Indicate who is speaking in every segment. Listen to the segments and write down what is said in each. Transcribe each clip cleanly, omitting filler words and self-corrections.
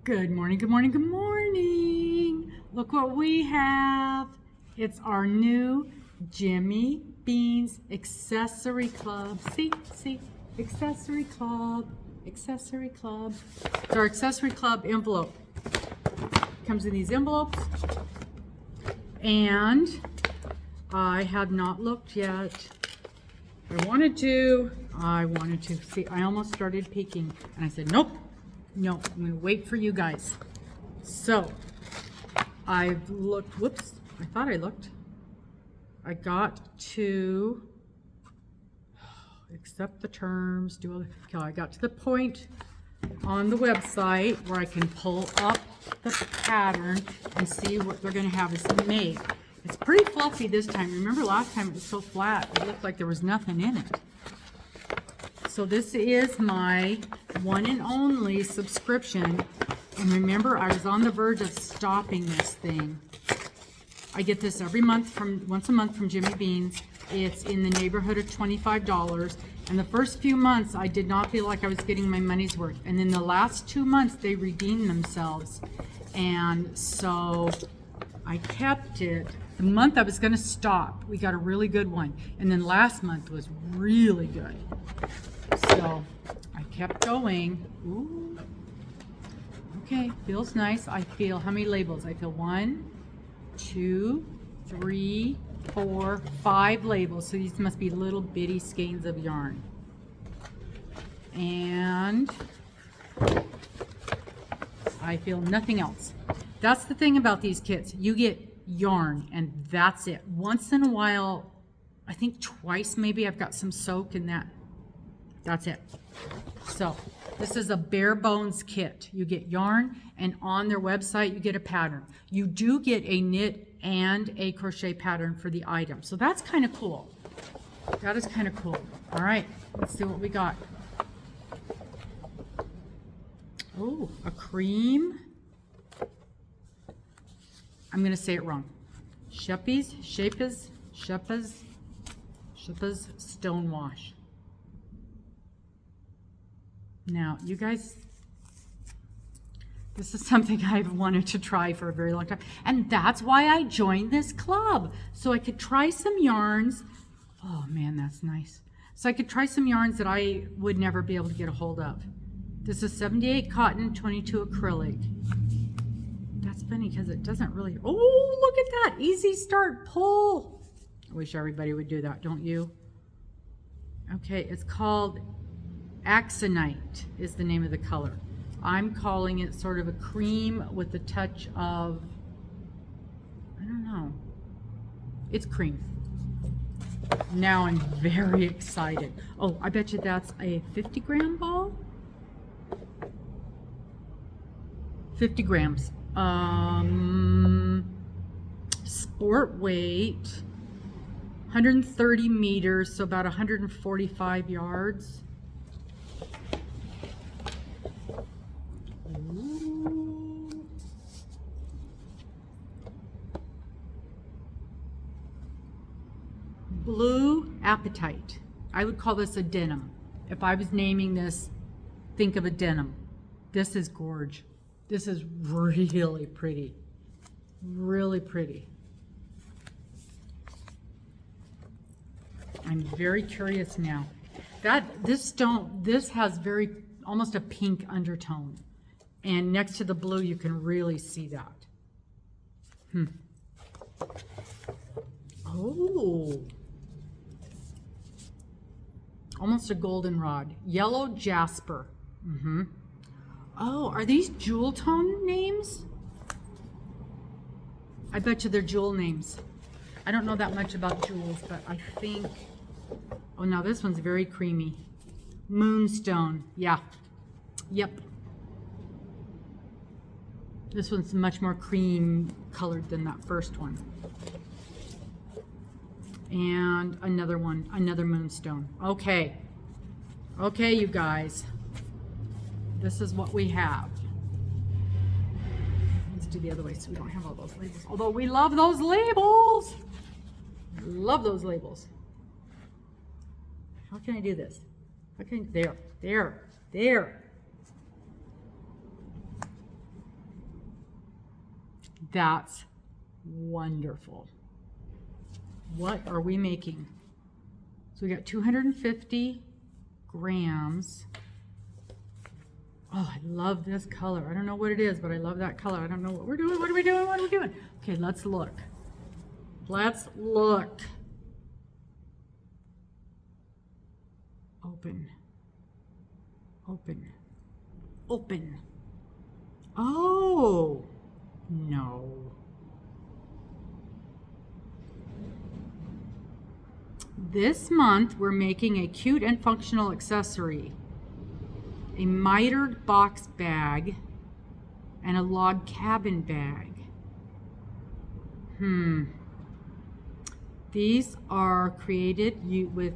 Speaker 1: Good morning, good morning, good morning. Look what we have. It's our new Jimmy Beans Accessory Club. See, Accessory Club, Accessory Club. It's our Accessory Club envelope. Comes in these envelopes. And I have not looked yet. I wanted to. See, I almost started peeking. And I said, nope. No, I'm going to wait for you guys. So, I've looked. Whoops. I thought I looked. I got to accept the terms. Okay, I got to the point on the website where I can pull up the pattern and see what they're going to have us make. It's pretty fluffy this time. Remember last time it was so flat, it looked like there was nothing in it. So this is my one and only subscription. And remember, I was on the verge of stopping this thing. I get this every month once a month from Jimmy Beans. It's in the neighborhood of $25. And the first few months, I did not feel like I was getting my money's worth. And then the last 2 months, they redeemed themselves. And so I kept it. The month I was going to stop, we got a really good one. And then last month was really good. So I kept going. Ooh. Okay, feels nice. I feel, how many labels? I feel 1, 2, 3, 4, 5 labels. So these must be little bitty skeins of yarn. And I feel nothing else. That's the thing about these kits. You get yarn and that's it. Once in a while, I think twice maybe, I've got some soak in that. That's it. So this is a bare bones kit. You get yarn, and on their website you get a pattern. You do get a knit and a crochet pattern for the item. So that's kind of cool. That is kind of cool. All right, let's see what we got. Oh, a cream. I'm going to say it wrong. Sheppies Stone Wash. Now, you guys, this is something I've wanted to try for a very long time. And that's why I joined this club. So I could try some yarns. Oh man, that's nice. So I could try some yarns that I would never be able to get a hold of. This is 78 cotton, 22 acrylic. That's funny because it doesn't really, oh, look at that. Easy start, pull. I wish everybody would do that, don't you? Okay, it's called Axonite is the name of the color. I'm calling it sort of a cream with a touch of, I don't know. It's cream. Now I'm very excited. Oh, I bet you that's a 50-gram ball? 50 grams. Sport weight, 130 meters, so about 145 yards. Blue Appetite. I would call this a denim. If I was naming this, think of a denim. This is gorge. This is really pretty. Really pretty. I'm very curious now. This has very, almost a pink undertone. And next to the blue, you can really see that. Oh. Almost a goldenrod. Yellow jasper. Oh, are these jewel tone names? I bet you they're jewel names. I don't know that much about jewels, but I think, oh, now this one's very creamy. Moonstone, yeah. Yep. This one's much more cream colored than that first one. And another one, another moonstone. Okay. Okay, you guys. This is what we have. Let's do the other way so we don't have all those labels. Although we love those labels. Love those labels. How can I do this? How can I, there. That's wonderful. What are we making? So we got 250 grams. Oh, I love this color. I don't know what it is, but I love that color. I don't know what we're doing. What are we doing? What are we doing? Okay, let's look. Let's look. Open. Open. Open. Oh, no. This month, we're making a cute and functional accessory. A mitered box bag and a log cabin bag. These are created with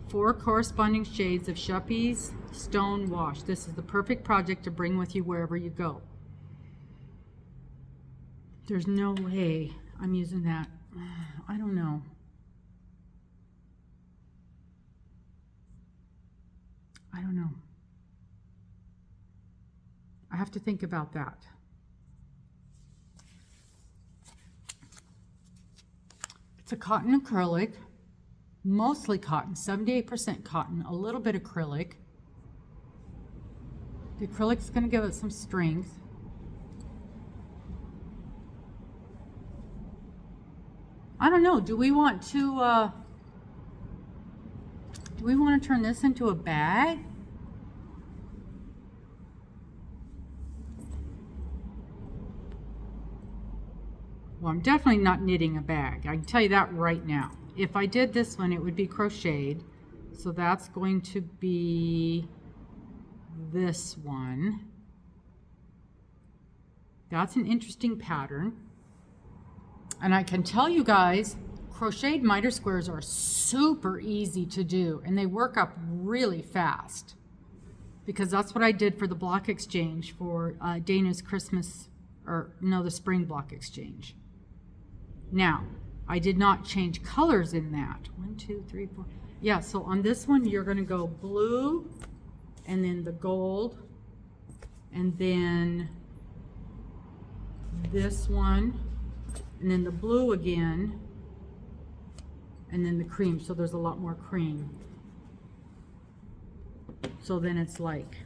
Speaker 1: 4 corresponding shades of Shuppie's Stone Wash. This is the perfect project to bring with you wherever you go. There's no way I'm using that. I don't know. I don't know. I have to think about that. It's a cotton acrylic, mostly cotton, 78% cotton, a little bit acrylic. The acrylic's going to give it some strength. I don't know. Do we want to turn this into a bag? Well, I'm definitely not knitting a bag. I can tell you that right now. If I did this one, it would be crocheted. So that's going to be this one. That's an interesting pattern. And I can tell you guys, crocheted miter squares are super easy to do, and they work up really fast, because that's what I did for the block exchange for Dana's Christmas, or no, the spring block exchange. Now, I did not change colors in that. 1, 2, 3, 4. Yeah, so on this one, you're going to go blue, and then the gold, and then this one, and then the blue again, and then the cream. So there's a lot more cream. So then it's like,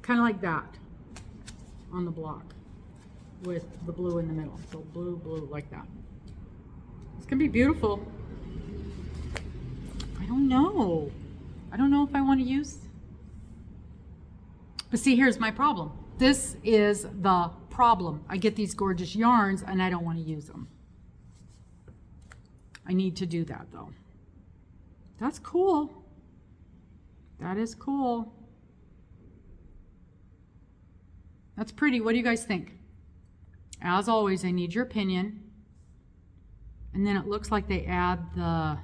Speaker 1: kind of like that on the block with the blue in the middle. So blue, blue, like that. It's gonna be beautiful. I don't know. I don't know if I want to use. But see, here's my problem. This is the problem. I get these gorgeous yarns and I don't want to use them. I need to do that though. That's cool. That is cool. That's pretty. What do you guys think? As always, I need your opinion. And then it looks like they add the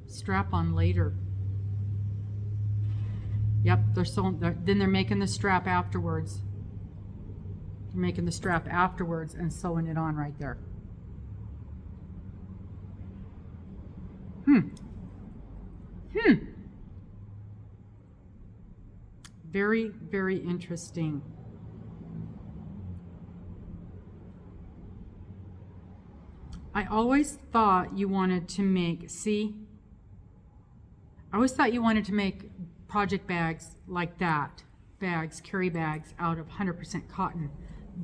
Speaker 1: strap on later. Yep, then they're making the strap afterwards. They're making the strap afterwards and sewing it on right there. Very, very interesting. I always thought you wanted to make, I always thought you wanted to make project bags like that, carry bags out of 100% cotton,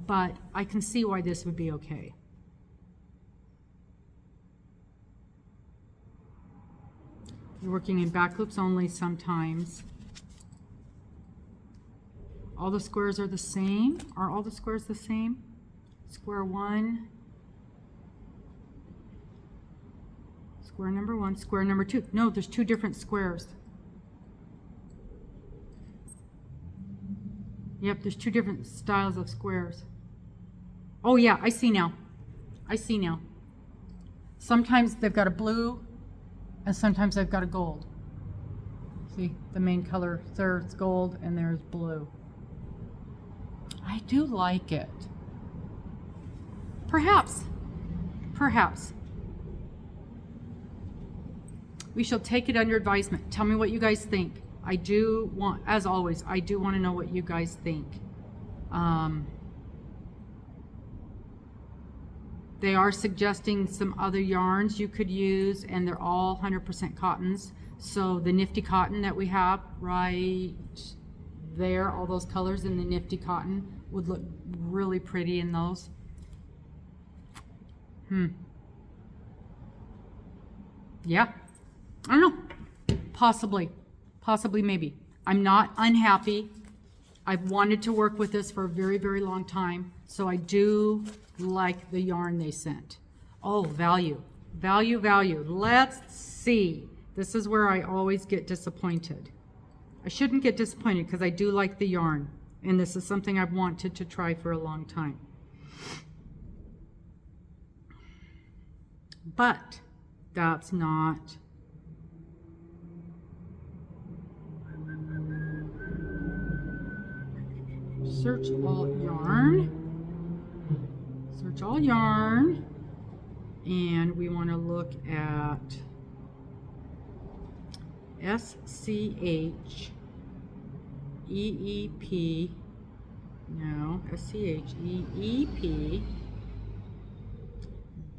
Speaker 1: but I can see why this would be okay. You're working in back loops only sometimes. All the squares are the same. Are all the squares the same? Square 1. Square number 1, square number 2. No, there's 2 different squares. Yep, there's 2 different styles of squares. Oh yeah, I see now. I see now. Sometimes they've got a blue and sometimes they've got a gold. See, the main color, there's gold and there's blue. I do like it. Perhaps. We shall take it under advisement. Tell me what you guys think. I do want, as always, I do want to know what you guys think. They are suggesting some other yarns you could use, and they're all 100% cottons. So the Nifty Cotton that we have right there, all those colors in the Nifty Cotton would look really pretty in those. Yeah, I don't know, possibly, maybe. I'm not unhappy. I've wanted to work with this for a very, very long time, so I do like the yarn they sent. Oh, value. Let's see. This is where I always get disappointed. I shouldn't get disappointed because I do like the yarn, and this is something I've wanted to try for a long time. But that's not search all yarn, and we want to look at SCHEEP, no, SCHEEP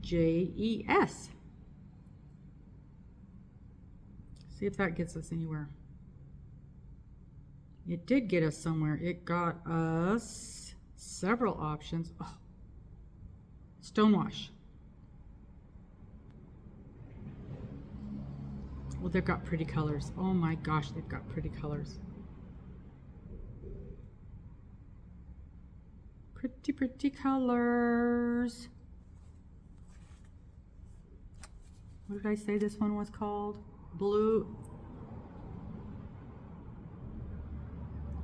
Speaker 1: JES. See if that gets us anywhere. It did get us somewhere. It got us several options. Oh, Stonewash. Well, they've got pretty colors. Oh my gosh, they've got pretty colors. Pretty colors. What did I say this one was called? Blue.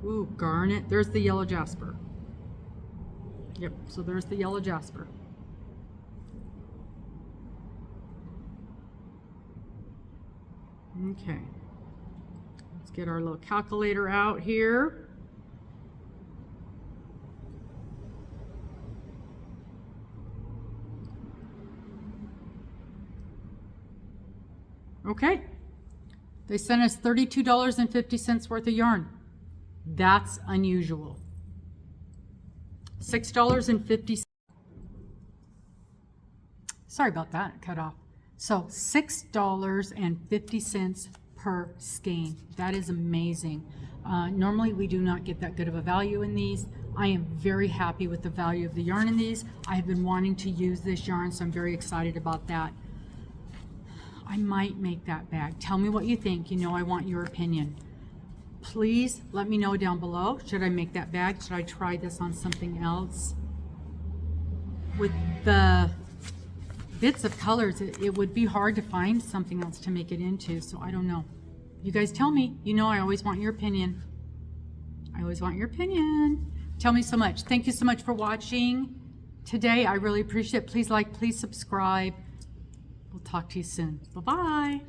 Speaker 1: Ooh, garnet. There's the yellow jasper. Yep, so there's the yellow jasper. Okay. Let's get our little calculator out here. Okay. They sent us $32.50 worth of yarn. That's unusual. $6.50. Sorry about that, it cut off. So $6.50 per skein. That is amazing. Normally we do not get that good of a value in these. I am very happy with the value of the yarn in these. I have been wanting to use this yarn, so I'm very excited about that. I might make that bag. Tell me what you think. You know I want your opinion. Please let me know down below. Should I make that bag? Should I try this on something else? With the bits of colors, it would be hard to find something else to make it into, so I don't know. You guys tell me. You know I always want your opinion. Tell me so much. Thank you so much for watching today. I really appreciate it. Please like, please subscribe. We'll talk to you soon. Bye-bye.